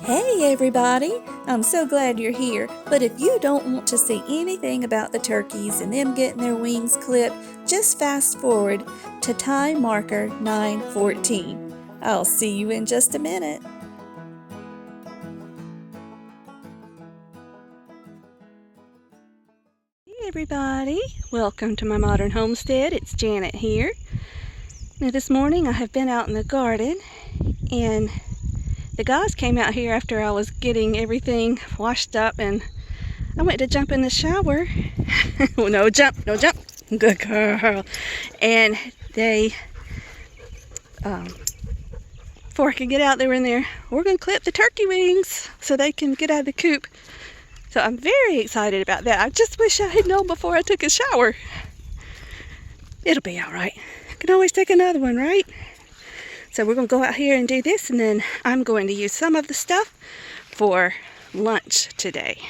Hey everybody! I'm so glad you're here, but if you don't want to see anything about the turkeys and them getting their wings clipped, just fast forward to time marker 9:14. I'll see you in just a minute. Hey everybody! Welcome to my modern homestead. It's Janet here. Now this morning I have been out in the garden and the guys came out here after I was getting everything washed up, and I went to jump in the shower. Oh, no jump, no jump. Good girl. And they, before I could get out, they were in there. We're going to clip the turkey wings so they can get out of the coop. So I'm very excited about that. I just wish I had known before I took a shower. It'll be all right. I can always take another one, right? So we're going to go out here and do this, and then I'm going to use some of the stuff for lunch today.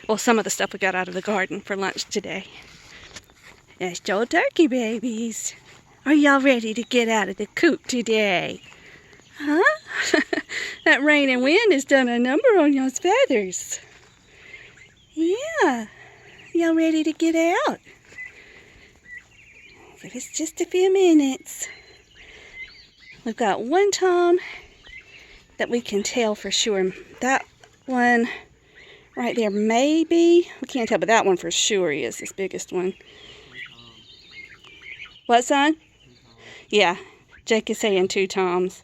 Well, some of the stuff we got out of the garden for lunch today. That's your turkey babies. Are y'all ready to get out of the coop today? Huh? That rain and wind has done a number on y'all's feathers. Yeah. Y'all ready to get out? Give us just a few minutes. We've got one tom that we can tell for sure. That one right there, maybe. We can't tell, but that one for sure is this biggest one. What, son? Yeah, Jake is saying 2 toms.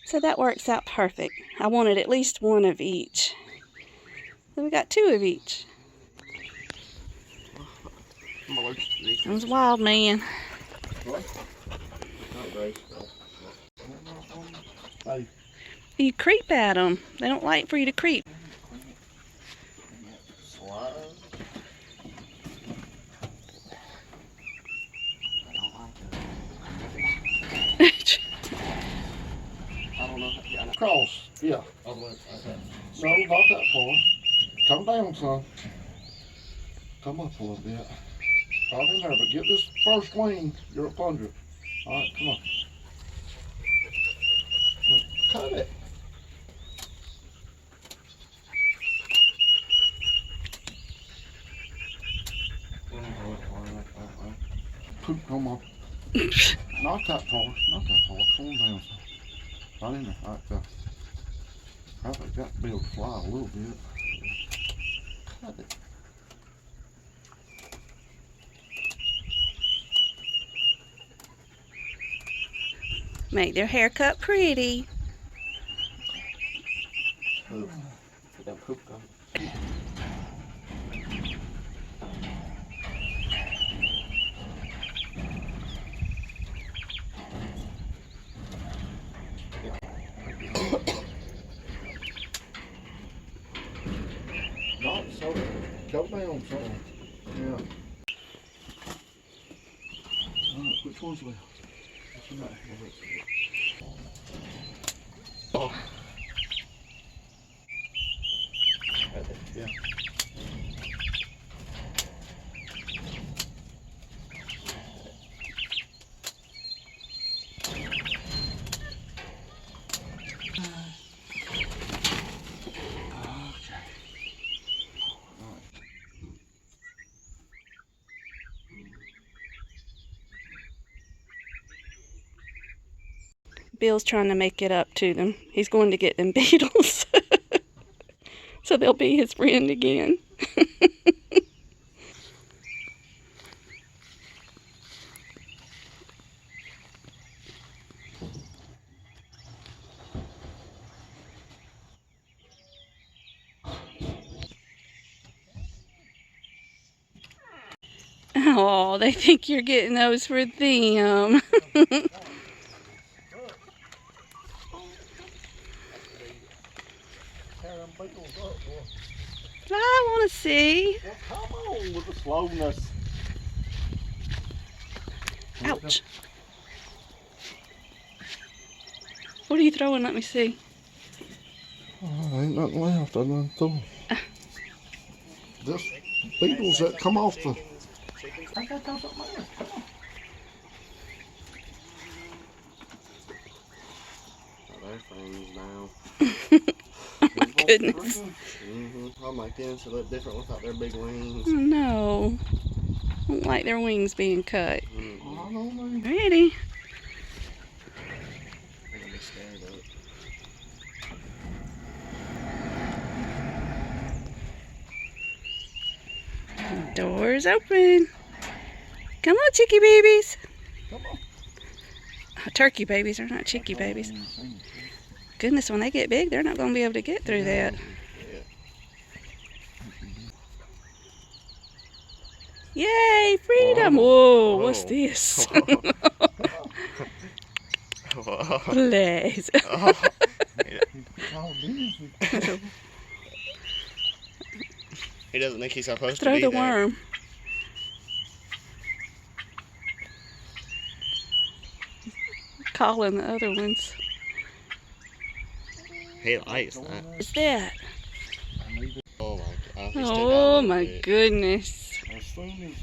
So that works out perfect. I wanted at least one of each. So we got 2 of each. That was wild, man. You creep at them. They don't like for you to creep. Cross, yeah. No, not that far. Come down, son. Come up a little bit. Right in there, but get this first wing. You're up under it. All right, come on. Cut it. Poop, come on. Not that far. Not that far. Calm down, son. Right in there. All right, go. I think got to be able to fly a little bit. Cut it. Make their haircut pretty. Poop. Get that poop going. Not so. Go down, son. Yeah. Alright, which one's left? Which one oh. Yeah. Bill's trying to make it up to them. He's going to get them beetles. So they'll be his friend again. Oh, they think you're getting those for them. I want to see. Well, come on with the slowness. Ouch. What are you throwing? Let me see. Oh, ain't nothing left. I done threw. Just beetles that come off the. I got those up there. Come on. their things now. My goodness. I'll make them so look different without their big wings. No. I don't like their wings being cut. I'm Ready? gonna be scared of it. Doors open. Come on, chickie babies. Come on. Turkey babies are not chickie babies. Goodness, when they get big, they're not going to be able to get through that. Yay, freedom! Whoa, what's this? Please. He doesn't think he's supposed to Throw be the there. worm. Calling the other ones. He likes that. What's that? Oh my god. Oh my goodness. As soon as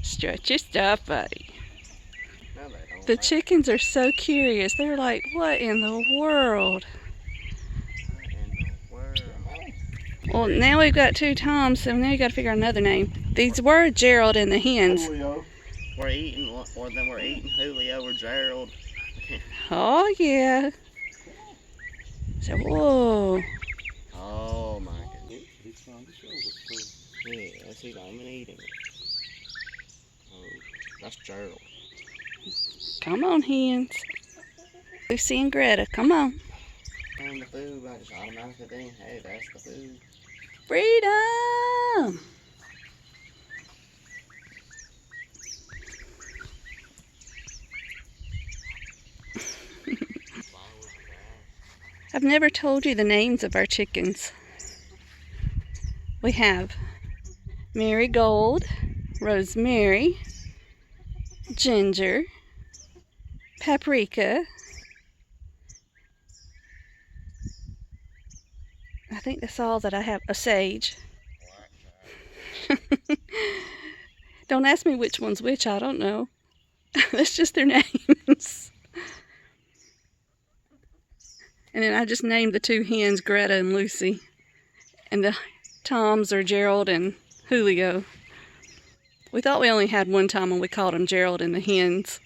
Stretch your stuff, buddy. No, they don't. The chickens are so curious. They're like, what in the world? Well, now we've got 2 Toms, so now you got to figure out another name. These were Gerald and the hens. Julio. We're eating, or then we're eating Julio or Gerald. Oh, yeah. So, whoa. Oh my goodness. He's trying to show it. Yeah, he's not even eating it. Oh, that's Gerald. Come on, hens. Lucy and Greta, come on. And the food, I just automatically think, hey, that's the food. Freedom! I've never told you the names of our chickens. We have Marigold, Rosemary, Ginger, Paprika. I think that's all that I have. A Sage. Don't ask me which one's which, I don't know. That's just their names. And then I just named the 2 hens Greta and Lucy. And the Toms are Gerald and Julio. We thought we only had 1 Tom and we called them Gerald and the hens.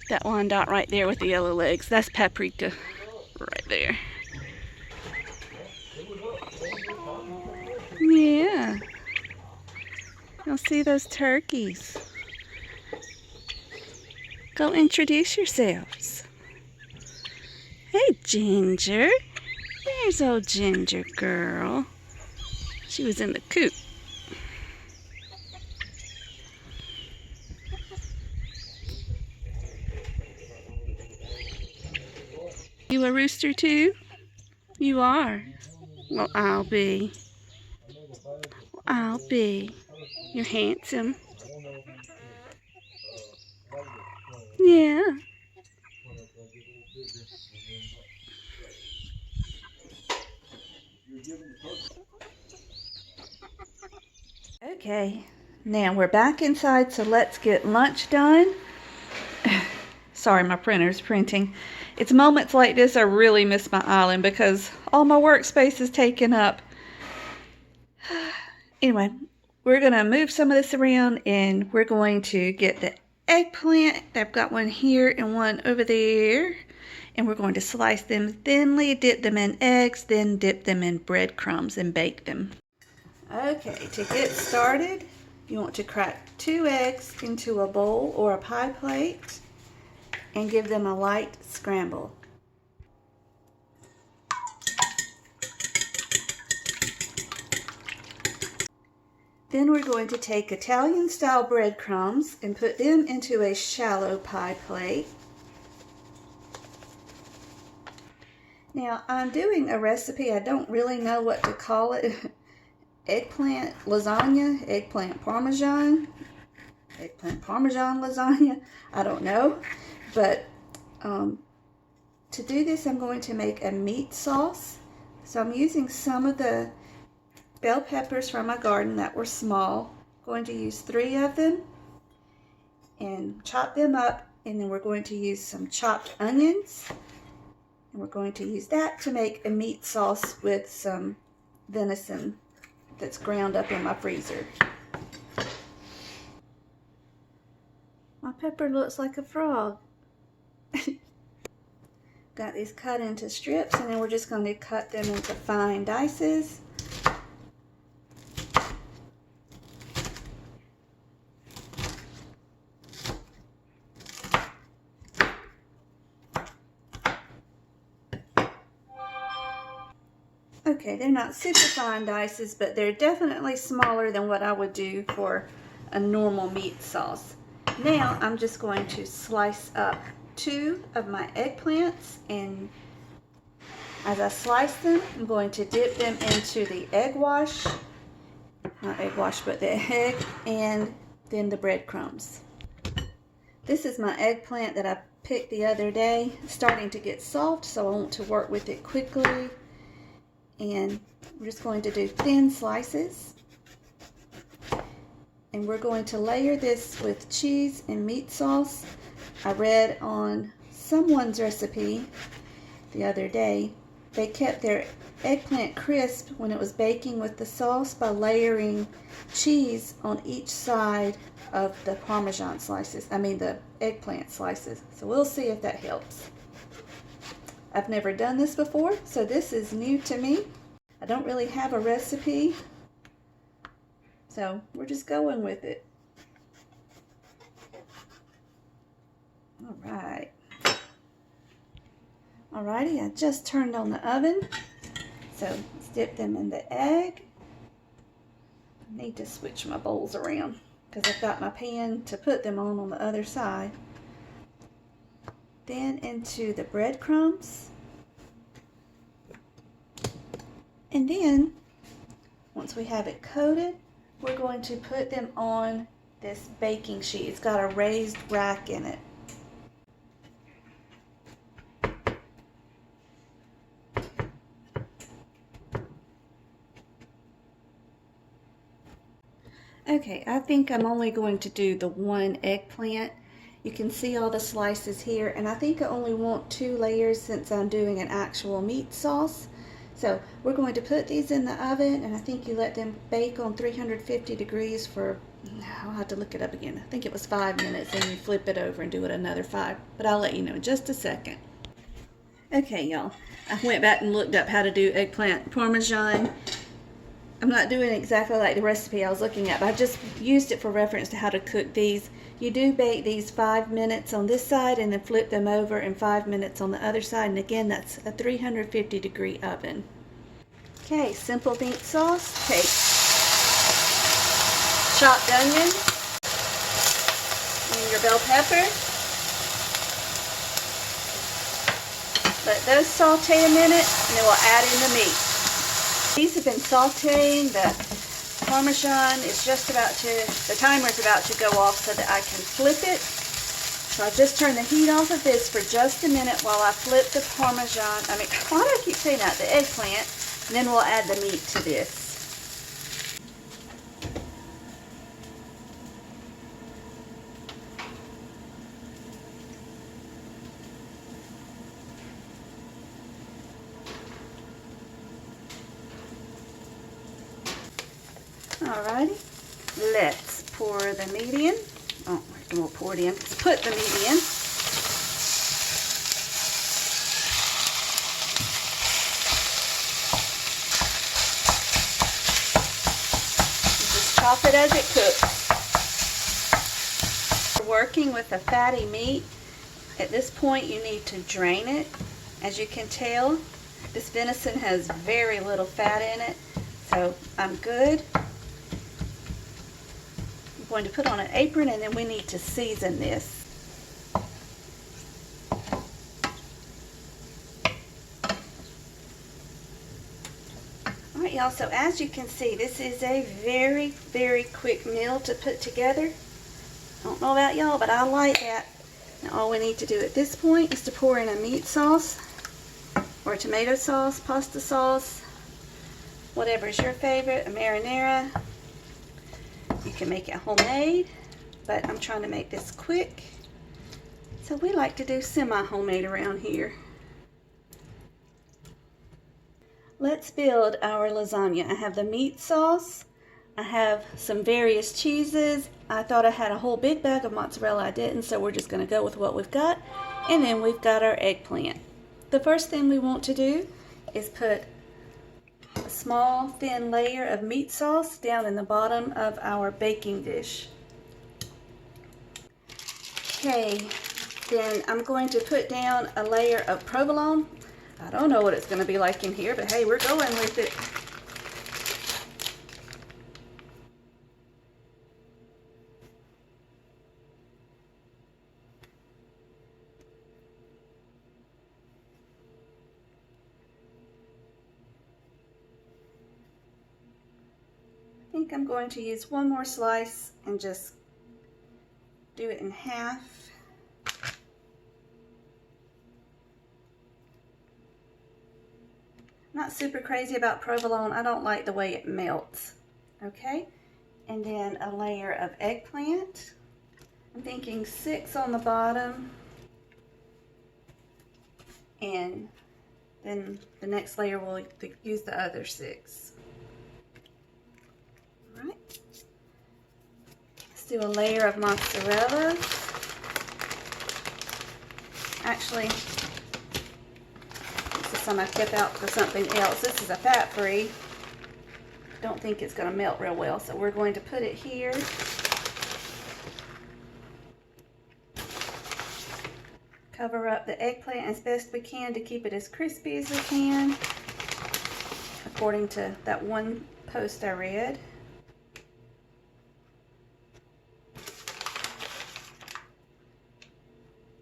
That one dot right there with the yellow legs, that's Paprika. Right there. Yeah. You'll see those turkeys. Go introduce yourselves. Hey, Ginger. There's old Ginger girl. She was in the coop. You a rooster too? You are. Well, I'll be. I'll be. You're handsome. Yeah. Okay, now we're back inside, so let's get lunch done. Sorry, my printer's printing. It's moments like this I really miss my island because all my workspace is taken up. Anyway, we're going to move some of this around and we're going to get the eggplant. I've got one here and one over there. And we're going to slice them thinly, dip them in eggs, then dip them in breadcrumbs and bake them. Okay, to get started, you want to crack 2 eggs into a bowl or a pie plate and give them a light scramble. Then we're going to take Italian-style breadcrumbs and put them into a shallow pie plate. Now, I'm doing a recipe, I don't really know what to call it. Eggplant lasagna, eggplant parmesan lasagna, I don't know. But to do this, I'm going to make a meat sauce. So I'm using some of the bell peppers from my garden that were small. Going to use 3 of them and chop them up, and then we're going to use some chopped onions, and we're going to use that to make a meat sauce with some venison that's ground up in my freezer. My pepper looks like a frog. Got these cut into strips, and then we're just going to cut them into fine dices. Okay, they're not super fine dices, but they're definitely smaller than what I would do for a normal meat sauce. Now I'm just going to slice up 2 of my eggplants, and as I slice them, I'm going to dip them into the egg wash, not egg wash, but the egg, and then the breadcrumbs. This is my eggplant that I picked the other day. It's starting to get soft, so I want to work with it quickly. And we're just going to do thin slices. And we're going to layer this with cheese and meat sauce. I read on someone's recipe the other day, they kept their eggplant crisp when it was baking with the sauce by layering cheese on each side of the Parmesan slices. I mean the eggplant slices. So we'll see if that helps. I've never done this before, so this is new to me. I don't really have a recipe, so we're just going with it. Alright. Alrighty, I just turned on the oven, so let's dip them in the egg. I need to switch my bowls around because I've got my pan to put them on the other side. Then into the breadcrumbs. And then, once we have it coated, we're going to put them on this baking sheet. It's got a raised rack in it. Okay, I think I'm only going to do the 1 eggplant. You can see all the slices here, and I think I only want 2 layers since I'm doing an actual meat sauce. So we're going to put these in the oven, and I think you let them bake on 350 degrees for, I'll have to look it up again. I think it was 5 minutes, and you flip it over and do it another 5. But I'll let you know in just a second. Okay, y'all. I went back and looked up how to do eggplant parmesan. I'm not doing exactly like the recipe I was looking at, but I just used it for reference to how to cook these. You do bake these 5 minutes on this side and then flip them over, and 5 minutes on the other side. And again, that's a 350 degree oven. Okay, simple meat sauce. Take chopped onion and your bell pepper. Let those saute a minute, and then we'll add in the meat. These have been sauteing. The Parmesan is just about to, the timer is about to go off so that I can flip it. So I just turn the heat off of this for just a minute while I flip the Parmesan, why do I keep saying that? The eggplant, and then we'll add the meat to this. Alrighty, let's pour the meat in. Oh, we'll pour it in. Let's put the meat in. Just chop it as it cooks. We're working with a fatty meat. At this point, you need to drain it. As you can tell, this venison has very little fat in it, so I'm good. Going to put on an apron, and then we need to season this. Alright y'all, so as you can see, this is a very, very quick meal to put together. I don't know about y'all, but I like that. Now all we need to do at this point is to pour in a meat sauce, or tomato sauce, pasta sauce, whatever's your favorite, a marinara. You can make it homemade, but I'm trying to make this quick. So we like to do semi-homemade around here. Let's build our lasagna. I have the meat sauce. I have some various cheeses. I thought I had a whole big bag of mozzarella. I didn't, so we're just going to go with what we've got. And then we've got our eggplant. The first thing we want to do is put a small thin layer of meat sauce down in the bottom of our baking dish. Okay, then I'm going to put down a layer of provolone. I don't know what it's going to be like in here, but hey, we're going with it. I think I'm going to use one more slice and just do it in half. Not super crazy about provolone. I don't like the way it melts. Okay, and then a layer of eggplant. I'm thinking 6 on the bottom, and then the next layer we'll use the other 6. All right, let's do a layer of mozzarella. Actually, some I kept out for something else. This is a fat-free. Don't think it's going to melt real well, so we're going to put it here. Cover up the eggplant as best we can to keep it as crispy as we can, according to that one post I read.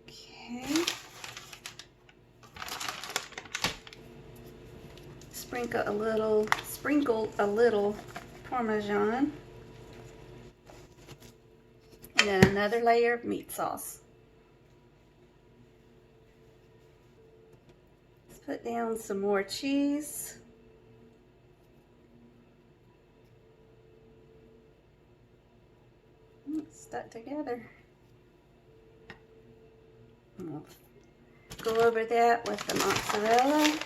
Okay. Sprinkle a little Parmesan, and then another layer of meat sauce. Let's put down some more cheese. It's stuck together. And we'll go over that with the mozzarella.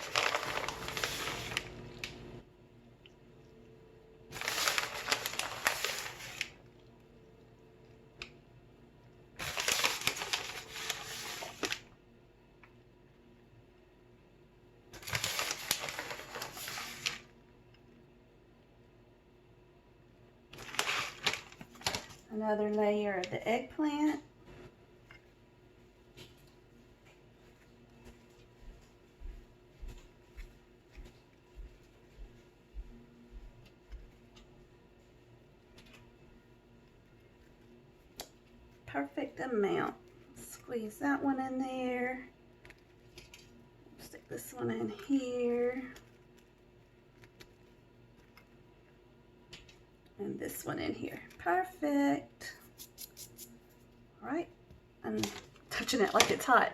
Another layer of the eggplant. Perfect amount. Squeeze that one in there. Stick this one in here. And this one in here. Perfect. All right, I'm touching it like it's hot.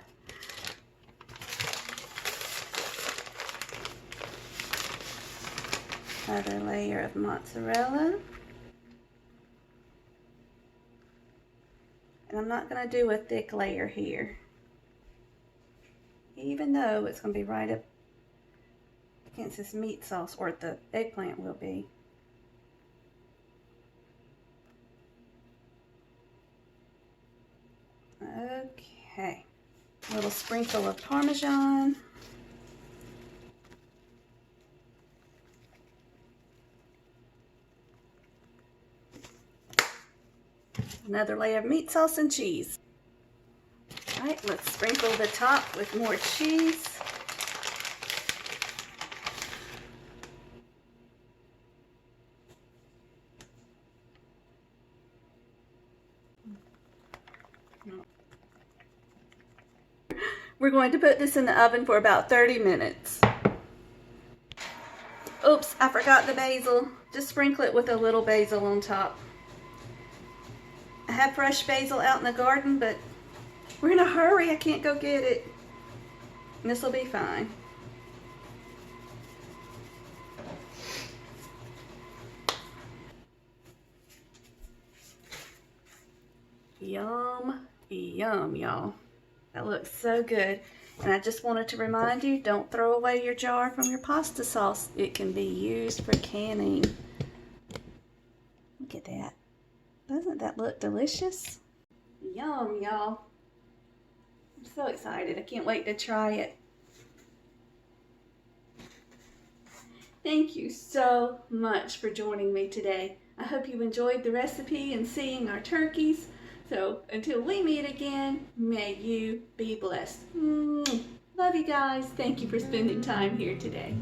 Another layer of mozzarella. And I'm not going to do a thick layer here, even though it's going to be right up against this meat sauce, or the eggplant will be. Okay, a little sprinkle of Parmesan. Another layer of meat sauce and cheese. All right, let's sprinkle the top with more cheese. We're going to put this in the oven for about 30 minutes. Oops, I forgot the basil. Just sprinkle it with a little basil on top. I have fresh basil out in the garden, but we're in a hurry. I can't go get it. And this will be fine. Yum, yum, y'all. That looks so good. And I just wanted to remind you, don't throw away your jar from your pasta sauce. It can be used for canning. Look at that. Doesn't that look delicious? Yum, y'all. I'm so excited. I can't wait to try it. Thank you so much for joining me today. I hope you enjoyed the recipe and seeing our turkeys. So until we meet again, may you be blessed. Love you guys. Thank you for spending time here today.